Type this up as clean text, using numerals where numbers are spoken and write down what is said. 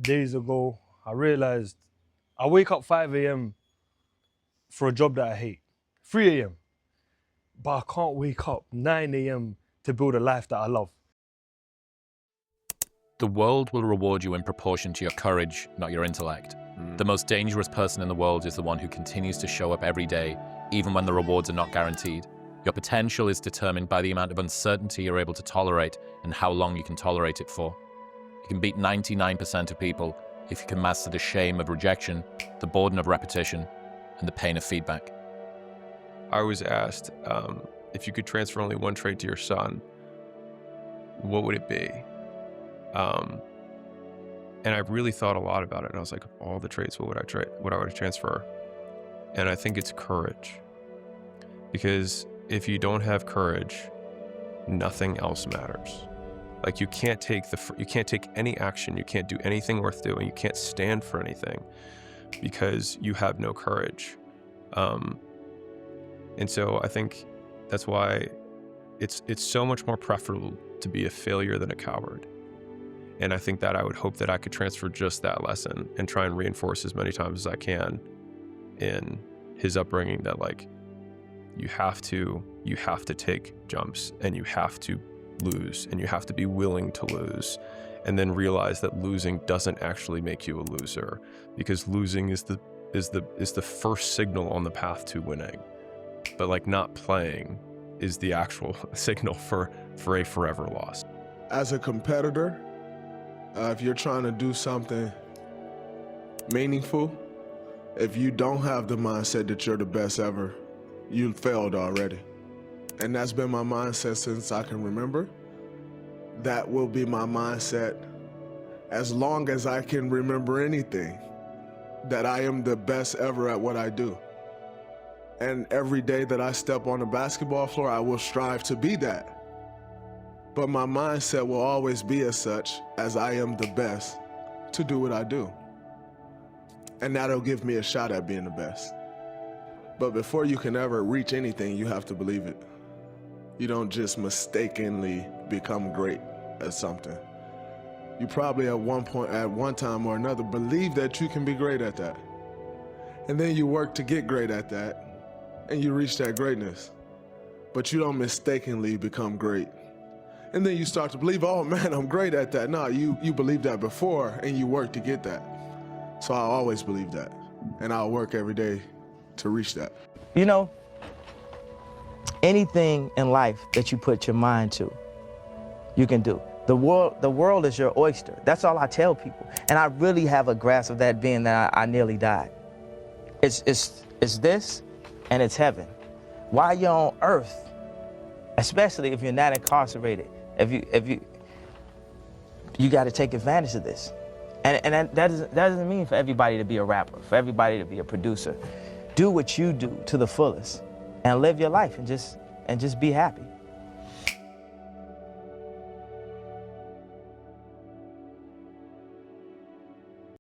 days ago, I realized I wake up 5 a.m. for a job that I hate, 3 a.m., but I can't wake up 9 a.m. to build a life that I love. The world will reward you in proportion to your courage, not your intellect. The most dangerous person in the world is the one who continues to show up every day, even when the rewards are not guaranteed. Your potential is determined by the amount of uncertainty you're able to tolerate and how long you can tolerate it for. You can beat 99% of people if you can master the shame of rejection, the boredom of repetition, and the pain of feedback. I was asked if you could transfer only one trait to your son, what would it be? And I really thought a lot about it, and I was like, of all the traits, what would I transfer? And I think it's courage, because if you don't have courage, nothing else matters. Like you can't take any action, you can't do anything worth doing, you can't stand for anything because you have no courage. And so I think that's why it's so much more preferable to be a failure than a coward. And I think that I would hope that I could transfer just that lesson and try and reinforce as many times as I can in his upbringing that like, you have to take jumps and you have to lose and you have to be willing to lose, and then realize that losing doesn't actually make you a loser, because losing is the first signal on the path to winning. But like not playing is the actual signal for a forever loss. As a competitor, if you're trying to do something meaningful, if you don't have the mindset that you're the best ever, you failed already. And that's been my mindset since I can remember. That will be my mindset as long as I can remember anything, that I am the best ever at what I do. And every day that I step on the basketball floor, I will strive to be that. But my mindset will always be as such, as I am the best to do what I do. And that'll give me a shot at being the best. But before you can ever reach anything, you have to believe it. You don't just mistakenly become great at something. You probably at one time or another, believe that you can be great at that. And then you work to get great at that, and you reach that greatness. But you don't mistakenly become great. And then you start to believe, oh man, I'm great at that. No, you believed that before, and you work to get that. So I always believe that, and I'll work every day to reach that. You know, anything in life that you put your mind to, you can do. The world is your oyster. That's all I tell people. And I really have a grasp of that, being that I nearly died. It's this, and it's heaven. While you're on earth, especially if you're not incarcerated, you got to take advantage of this. And that doesn't mean for everybody to be a rapper, for everybody to be a producer. Do what you do to the fullest and live your life and just be happy.